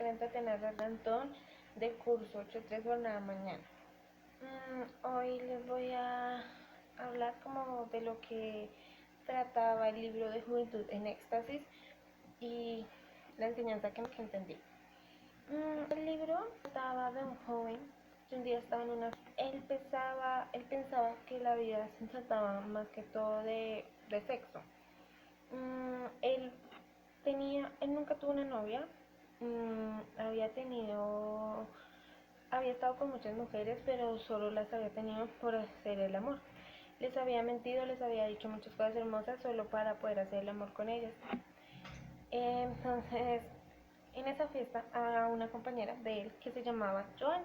frente a tener el Antón de curso 8-3 jornada mañana. Hoy les voy a hablar como de lo que trataba el libro de Juventud en Éxtasis y la enseñanza que entendí. El libro trataba de un joven que un día estaba en una... Él pensaba que la vida se trataba más que todo de sexo. Él nunca tuvo una novia. Había estado con muchas mujeres, pero solo las había tenido por hacer el amor. Les había mentido, les había dicho muchas cosas hermosas solo para poder hacer el amor con ellas. Entonces, en esa fiesta, a una compañera de él que se llamaba Joana.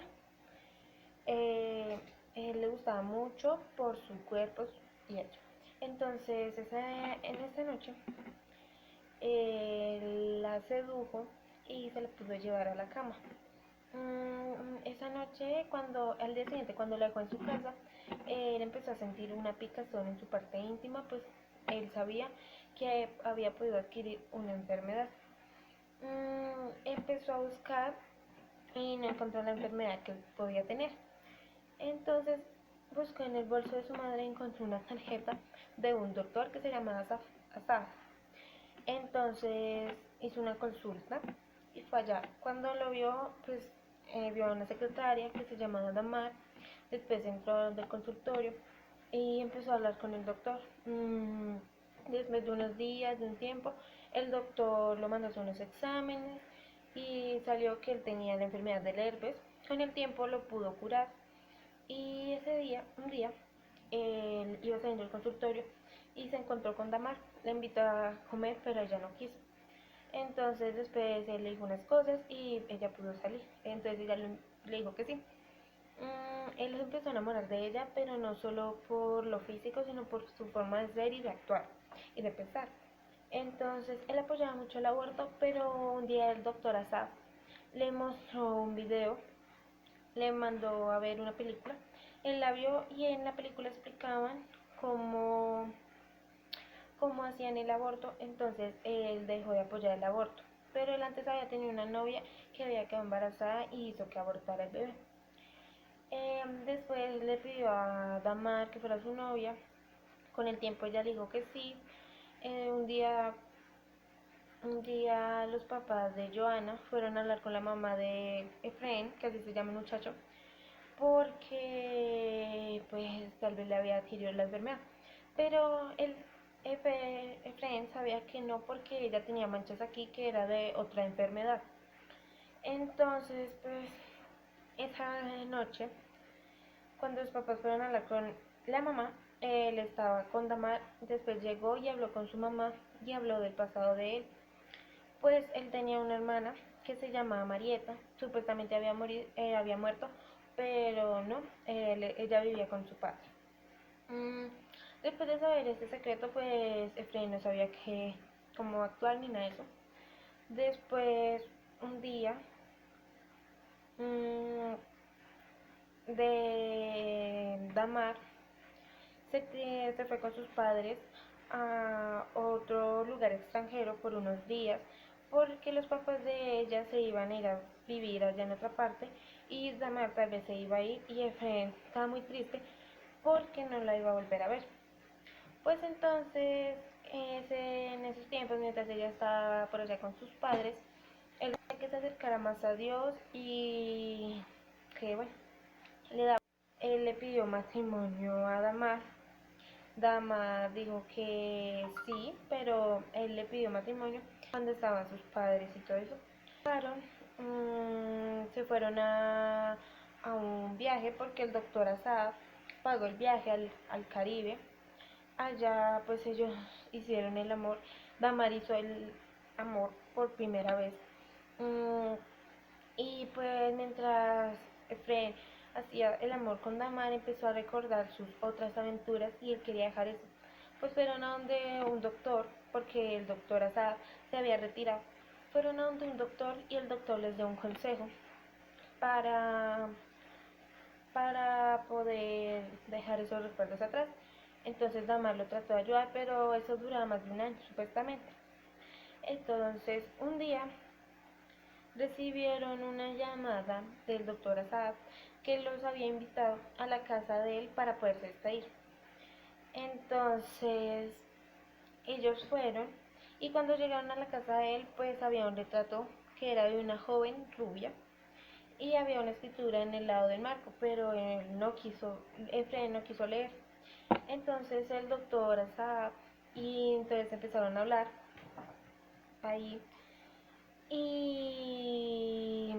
Él le gustaba mucho por su cuerpo y hecho. Entonces, en esa noche, él la sedujo y se la pudo llevar a la cama. Esa noche, al día siguiente, cuando la dejó en su casa, él empezó a sentir una picazón en su parte íntima, pues él sabía que había podido adquirir una enfermedad. Empezó a buscar y no encontró la enfermedad que podía tener. Entonces buscó en el bolso de su madre y encontró una tarjeta de un doctor que se llamaba Asaf. Entonces hizo una consulta y fue allá. Cuando lo vio, pues vio a una secretaria que se llamaba Damar. Después entró del consultorio y empezó a hablar con el doctor. Después de unos días, de un tiempo, el doctor lo mandó a hacer unos exámenes y salió que él tenía la enfermedad del herpes. Con el tiempo lo pudo curar y un día, él iba saliendo del consultorio y se encontró con Damar. Le invitó a comer, pero ella no quiso. Entonces después él le dijo unas cosas y ella pudo salir. Entonces ella le dijo que sí. Él se empezó a enamorar de ella, pero no solo por lo físico, sino por su forma de ser y de actuar y de pensar. Entonces él apoyaba mucho el aborto, pero un día el doctor Asaf le mostró un video, le mandó a ver una película. Él la vio y en la película explicaban cómo hacían el aborto. Entonces él dejó de apoyar el aborto, pero él antes había tenido una novia que había quedado embarazada y hizo que abortara el bebé. Después le pidió a Damar que fuera su novia. Con el tiempo ella le dijo que sí. Un día los papás de Joana fueron a hablar con la mamá de Efraín, que así se llama el muchacho, porque pues tal vez le había adquirido la enfermedad. Pero Efraín sabía que no, porque ella tenía manchas aquí que era de otra enfermedad. Entonces pues esa noche, cuando los papás fueron a hablar con la mamá, él estaba con Damar. Después llegó y habló con su mamá y habló del pasado de él. Pues él tenía una hermana que se llamaba Marieta. Supuestamente había muerto, pero no, ella vivía con su padre. Después de saber este secreto, pues Efraín no sabía cómo actuar ni nada de eso. Después, un día, mmm, de Damar se fue con sus padres a otro lugar extranjero por unos días, porque los papás de ella se iban a ir a vivir allá en otra parte y Damar tal vez se iba a ir, y Efraín estaba muy triste porque no la iba a volver a ver. Pues entonces, en esos tiempos, mientras ella estaba por allá con sus padres, él quería que se acercara más a Dios y que bueno, él le pidió matrimonio a Damar. Damar dijo que sí, pero él le pidió matrimonio cuando estaban sus padres y todo eso. Se fueron a un viaje porque el doctor Asaf pagó el viaje al Caribe. Allá pues ellos hicieron el amor. Damar hizo el amor por primera vez. Y pues mientras Efraín hacía el amor con Damar, empezó a recordar sus otras aventuras y él quería dejar eso. Pues fueron a donde un doctor, porque el doctor Asad se había retirado. Fueron a donde un doctor y el doctor les dio un consejo para, para poder dejar esos recuerdos atrás. Entonces Damar lo trató de ayudar, pero eso duraba más de un año, supuestamente. Entonces, un día recibieron una llamada del doctor Asad que los había invitado a la casa de él para poderse despedir. Entonces ellos fueron y cuando llegaron a la casa de él pues había un retrato que era de una joven rubia y había una escritura en el lado del marco, pero Efraín no quiso leer. Entonces el doctor Asad y entonces empezaron a hablar ahí y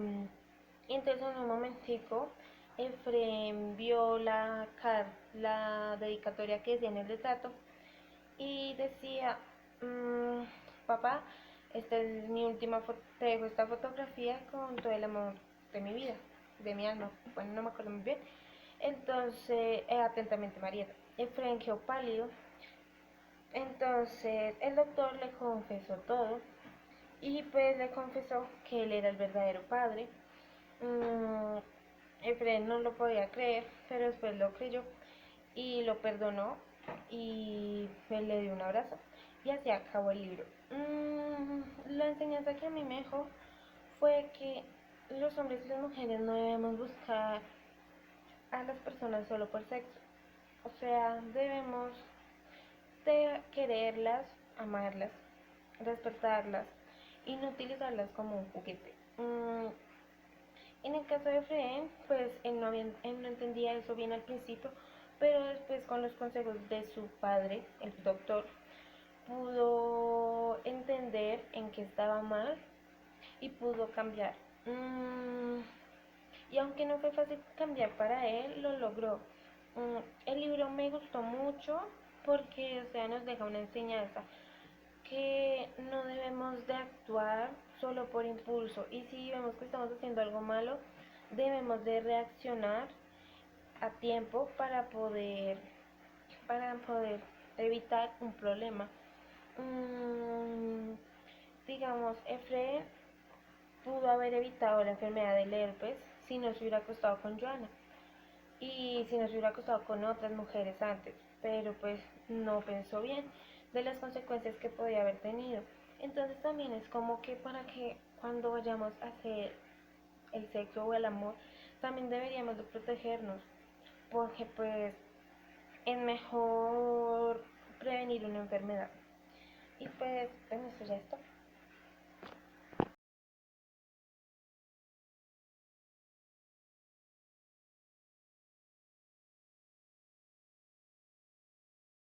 entonces en un momentico Efraín vio la dedicatoria que decía en el retrato y decía, papá, esta es mi última foto, te dejo esta fotografía con todo el amor de mi vida, de mi alma, bueno, no me acuerdo muy bien. Entonces, atentamente Marieta. Efraín quedó pálido, entonces el doctor le confesó todo y pues le confesó que él era el verdadero padre. Mm, Efraín no lo podía creer, pero después lo creyó y lo perdonó y él le dio un abrazo y así acabó el libro. La enseñanza que a mí me dejó fue que los hombres y las mujeres no debemos buscar a las personas solo por sexo. O sea, debemos de quererlas, amarlas, respetarlas y no utilizarlas como un juguete. En el caso de Fred, pues él no entendía eso bien al principio, pero después con los consejos de su padre, el doctor, pudo entender en qué estaba mal y pudo cambiar. Y aunque no fue fácil cambiar para él, lo logró. El libro me gustó mucho porque, o sea, nos deja una enseñanza que no debemos de actuar solo por impulso y si vemos que estamos haciendo algo malo, debemos de reaccionar a tiempo para poder evitar un problema. Digamos, Efraín pudo haber evitado la enfermedad del herpes si no se hubiera acostado con Joana y si no se hubiera acostado con otras mujeres antes, pero pues no pensó bien de las consecuencias que podía haber tenido. Entonces también es como que para que cuando vayamos a hacer el sexo o el amor, también deberíamos de protegernos, porque pues es mejor prevenir una enfermedad. Y pues, en eso ya está.